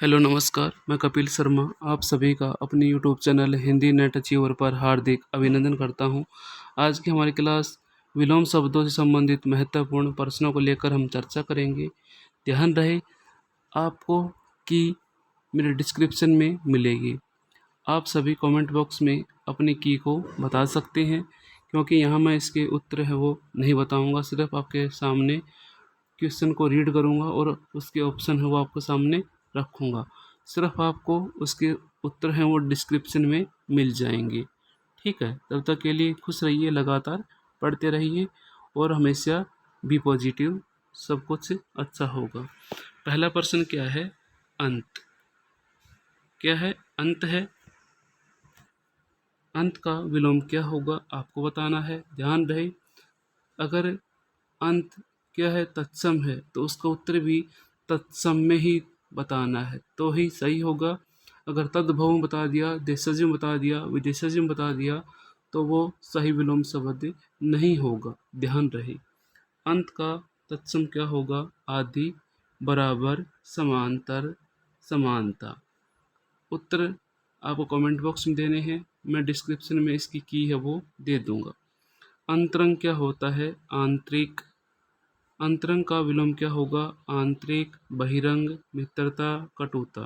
Hello नमस्कार, मैं कपिल शर्मा आप सभी का अपने YouTube channel Hindi net achiever पर हार्दिक अभिनंदन करता हूं। आज की हमारी क्लास विलोम शब्दों से संबंधित महत्वपूर्ण प्रश्नों को लेकर हम चर्चा करेंगे। ध्यान रहे आपको कि मेरे डिस्क्रिप्शन में मिलेगी। आप सभी कमेंट बॉक्स में अपनी की को बता सकते हैं, क्योंकि यहाँ मैं इसके उत्तर है वो नहीं बताऊँगा, सिर्फ आपके सामने क्वेश्चन को रीड करूँगा और उसके ऑप्शन है वो आपके सामने रखूँगा। सिर्फ आपको उसके उत्तर हैं वो डिस्क्रिप्शन में मिल जाएंगे। ठीक है, तब तक के लिए खुश रहिए, लगातार पढ़ते रहिए और हमेशा बी पॉजिटिव, सब कुछ अच्छा होगा। पहला प्रश्न क्या है? अंत। क्या है? अंत है। अंत का विलोम क्या होगा आपको बताना है। ध्यान रहे, अगर अंत क्या है? तत्सम है, तो उसका उत्तर भी तत्सम में ही बताना है तो ही सही होगा। अगर तद्भव में बता दिया, देशज में बता दिया, विदेशज में बता दिया तो वो सही विलोम शब्द नहीं होगा। ध्यान रहे, अंत का तत्सम क्या होगा? आदि, बराबर, समांतर, समानता। उत्तर आपको कमेंट बॉक्स में देने हैं, मैं डिस्क्रिप्शन में इसकी की है वो दे दूंगा। अंतरंग क्या होता है? आंतरिक। अंतरंग का विलोम क्या होगा? आंतरिक, बहिरंग, मित्रता, कटुता।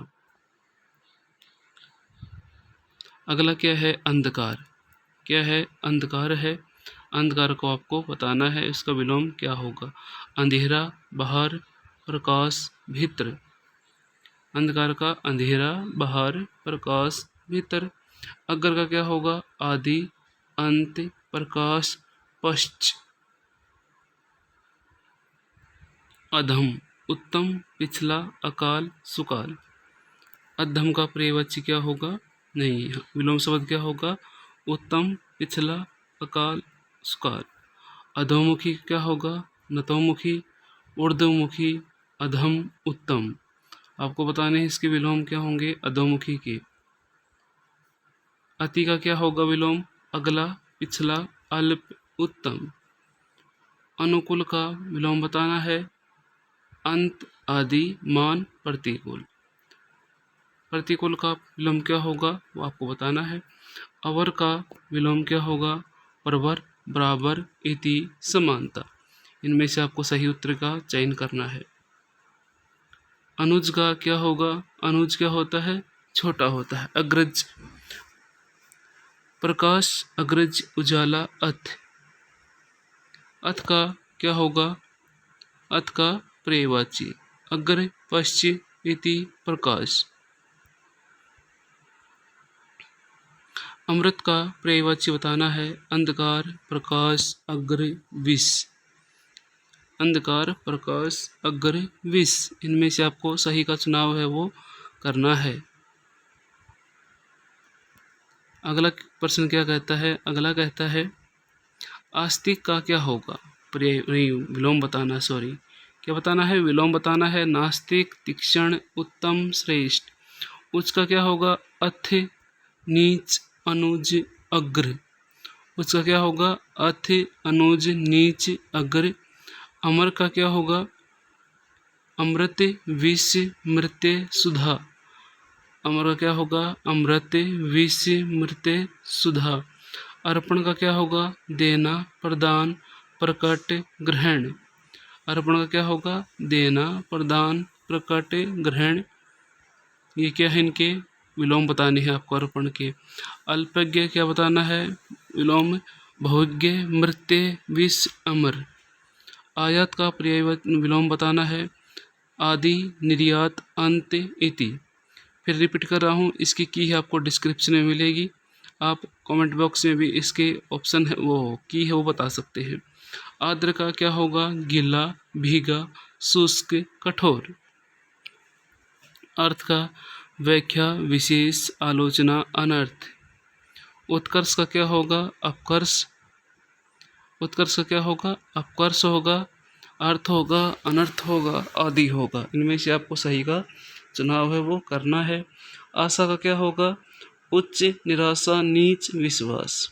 अगला क्या है? अंधकार। क्या है? अंधकार है। अंधकार को आपको बताना है, इसका विलोम क्या होगा? अंधेरा, बाहर, प्रकाश, भीतर। अंधकार का अंधेरा, बाहर, प्रकाश, भीतर। अग्र का क्या होगा? आदि, अंत, प्रकाश, पश्च। अधम, उत्तम, पिछला, अकाल, सुकाल। अधम का पर्यायवाची क्या होगा? नहीं, विलोम शब्द क्या होगा? उत्तम, पिछला, अकाल, सुकाल। अधोमुखी क्या होगा? नतोमुखी, ऊर्ध्वमुखी, अधम, उत्तम। आपको बताने हैं इसके विलोम क्या होंगे अधोमुखी के। अति का क्या होगा विलोम? अगला, पिछला, अल्प, उत्तम। अनुकूल का विलोम बताना है। अंत, आदि, मान, प्रतिकूल। प्रतिकूल का विलोम क्या होगा वो आपको बताना है। अवर का विलोम क्या होगा? प्रवर, बराबर, इति, समानता। इनमें से आपको सही उत्तर का चयन करना है। अनुज का क्या होगा? अनुज क्या होता है? छोटा होता है। अग्रज, प्रकाश, अग्रज, उजाला, अथ। अथ का क्या होगा? अथ का पर्यायवाची। अग्र, पश्च, इति, प्रकाश। अमृत का पर्यायवाची बताना है। अंधकार, प्रकाश, अग्र, विष। अंधकार, प्रकाश, अग्र, विष। इनमें से आपको सही का चुनाव है वो करना है। अगला प्रश्न क्या कहता है? अगला कहता है आस्तिक का क्या होगा? पर्याय नहीं, विलोम बताना, सॉरी, क्या बताना है? विलोम बताना है। नास्तिक, तीक्ष्ण, उत्तम, श्रेष्ठ। उच्च का क्या होगा? अथ, नीच, अनुज, अग्र। उच्च का क्या होगा? अथ, अनुज, नीच, अग्र। अमर का क्या होगा? अमृत, विष, मृत्य, सुधा। अमर का क्या होगा? अमृत, विष, मृत्य, सुधा। अर्पण का क्या होगा? देना, प्रदान, प्रकट, ग्रहण। अर्पण का क्या होगा? देना, प्रदान, प्रकट, ग्रहण। ये क्या है? इनके विलोम बताने हैं आपको अर्पण के। अल्पज्ञ क्या बताना है? विलोम बहुज्ञ, मृत्य, विष, अमर। आयात का पर्याय विलोम बताना है। आदि, निर्यात, अंत, इति। फिर रिपीट कर रहा हूँ, इसकी की है आपको डिस्क्रिप्शन में मिलेगी। आप कमेंट बॉक्स में भी इसके ऑप्शन है वो की है वो बता सकते हैं। आर्द्र का क्या होगा? गीला, भीगा, शुष्क, कठोर। अर्थ का व्याख्या, विशेष, आलोचना, अनर्थ। उत्कर्ष का क्या होगा? अपकर्ष। उत्कर्ष का क्या होगा? अपकर्ष होगा, अर्थ होगा, अनर्थ होगा, आदि होगा। इनमें से आपको सही का चुनाव है वो करना है। आशा का क्या होगा? उच्च, निराशा, नीच, विश्वास।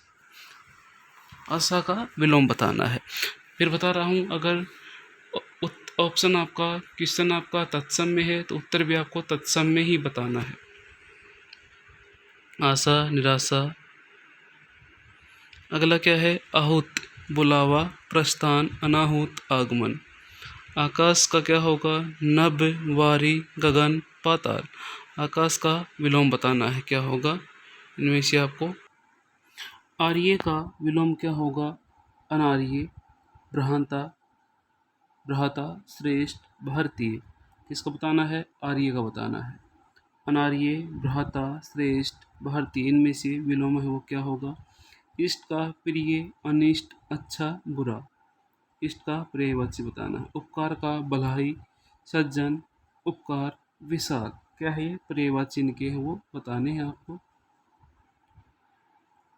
आशा का विलोम बताना है। फिर बता रहा हूँ, अगर ऑप्शन आपका, क्वेश्चन आपका तत्सम में है तो उत्तर भी आपको तत्सम में ही बताना है। आशा, निराशा। अगला क्या है? आहूत, बुलावा, प्रस्थान, अनाहूत, आगमन। आकाश का क्या होगा? नभ, वारी, गगन, पाताल। आकाश का विलोम बताना है, क्या होगा इनमें से आपको? आर्य का विलोम क्या होगा? अनार्य, भ्रांता, भ्राता, श्रेष्ठ, भारतीय। किसको बताना है? आर्य का बताना है। अनार्य, भ्राता, श्रेष्ठ, भारतीय, इनमें से विलोम है वो क्या होगा? इष्ट का प्रिय, अनिष्ट, अच्छा, बुरा। इष्ट का पर्यायवाची बताना है। उपकार का भलाई, सज्जन, उपकार, विषाद। क्या है ये? पर्यायवाची इनके हैं वो बताने हैं आपको।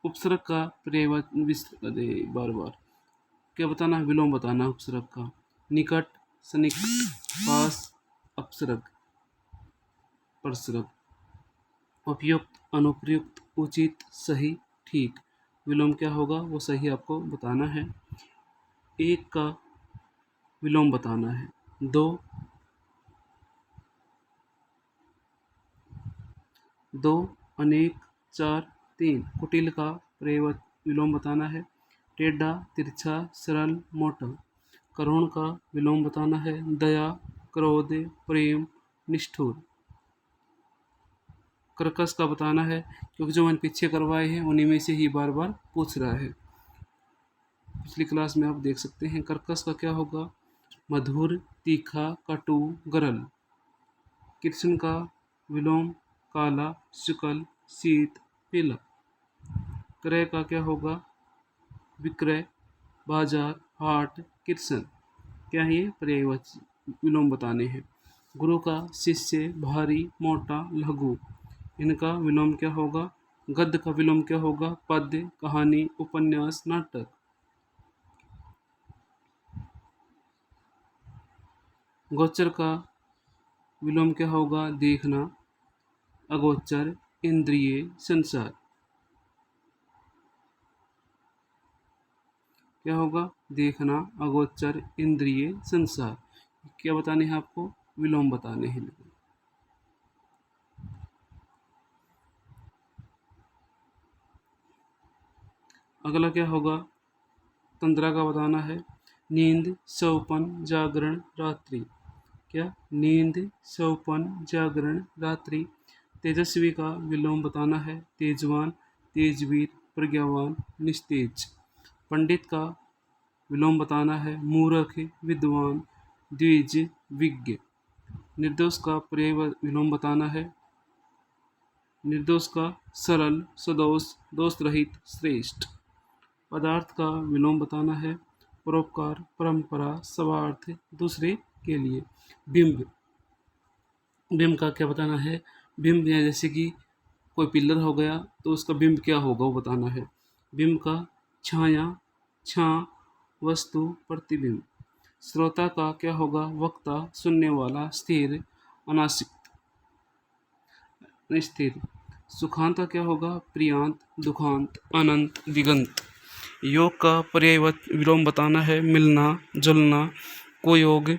उपसर्ग का पर्यायवाची बार बार क्या बताना है? विलोम बताना है उपसर्ग का। निकट, सन्निकट, पास, अपसर्ग, परसर्ग। उपयुक्त, अनुप्रयुक्त, उचित, सही, ठीक। विलोम क्या होगा वो सही आपको बताना है। एक का विलोम बताना है। दो, दो, अनेक, चार, तीन। कुटिल का विलोम बताना है। टेढ़ा, तिरछा, सरल, मोटा। करुण का विलोम बताना है। दया, क्रोध, प्रेम, निष्ठुर। कर्कश का बताना है, क्योंकि जो मैंने पीछे करवाए हैं उन्हीं में से ही बार बार पूछ रहा है। पिछली क्लास में आप देख सकते हैं। कर्कश का क्या होगा? मधुर, तीखा, कटु, गरल। कृष्ण का विलोम काला, शुक्ल, शीत, पीला। क्रय का क्या होगा? विक्रय, बाजार, हाट, कृष्ण। क्या है ये? पर्यायवाची विलोम बताने हैं। गुरु का शिष्य, भारी, मोटा, लघु। इनका विलोम क्या होगा? गद्य का विलोम क्या होगा? पद्य, कहानी, उपन्यास, नाटक। गोचर का विलोम क्या होगा? देखना, अगोचर, इंद्रिय, संसार। क्या होगा? देखना, अगोचर, इंद्रिय, संसार। क्या बताने हैं आपको? विलोम बताने हैं। अगला क्या होगा? तंद्रा का बताना है। नींद, सौपन, जागरण, रात्रि। क्या? नींद, सौपन, जागरण, रात्रि। तेजस्वी का विलोम बताना है। तेजवान, तेजवीर, प्रज्ञावान, निस्तेज। पंडित का विलोम बताना है। मूर्ख, विद्वान, द्विज, विज्ञ। निर्दोष का पर्याय विलोम बताना है। निर्दोष का सरल, सदोष, दोष रहित, श्रेष्ठ। पदार्थ का विलोम बताना है। परोपकार, परंपरा, स्वार्थ, दूसरे के लिए। बिंब, बिंब का क्या बताना है? बिंब या जैसे कि कोई पिलर हो गया तो उसका बिंब क्या होगा वो बताना है। बिंब का छाया, छा, वस्तु, प्रतिबिंब। श्रोता का क्या होगा? वक्ता, सुनने वाला, स्थिर, अनासक्त, स्थिर। सुखांत का क्या होगा? प्रियांत, दुखांत, अनंत, दिगंत। योग का पर्याय विलोम बताना है। मिलना, जुलना, कुयोग।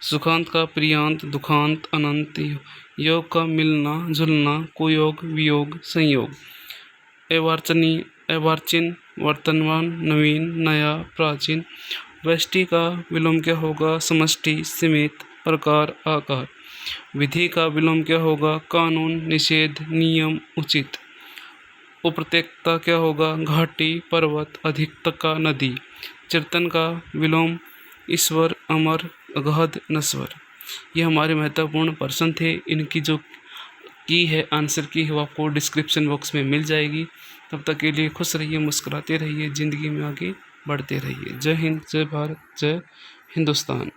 सुखांत का प्रियांत, दुखांत, अनंत। योग का मिलना, जुलना, कुयोग, वियोग, संयोग। एवार्चनी, एवार्चिन, वर्तमान, नवीन, नया, प्राचीन। व्यष्टि का विलोम क्या होगा? समष्टि, सीमित, प्रकार, आकार। विधि का विलोम क्या होगा? कानून, निषेध, नियम, उचित। उपत्यक्ता क्या होगा? घाटी, पर्वत, अधिकता, नदी। चिरतन का विलोम ईश्वर, अमर, अगाध, नश्वर। ये हमारे महत्वपूर्ण प्रश्न थे। इनकी जो की है आंसर की है वो आपको डिस्क्रिप्शन बॉक्स में मिल जाएगी। तब तक के लिए खुश रहिए, मुस्कुराते रहिए, ज़िंदगी में आगे बढ़ते रहिए। जय हिंद, जय भारत, जय हिंदुस्तान।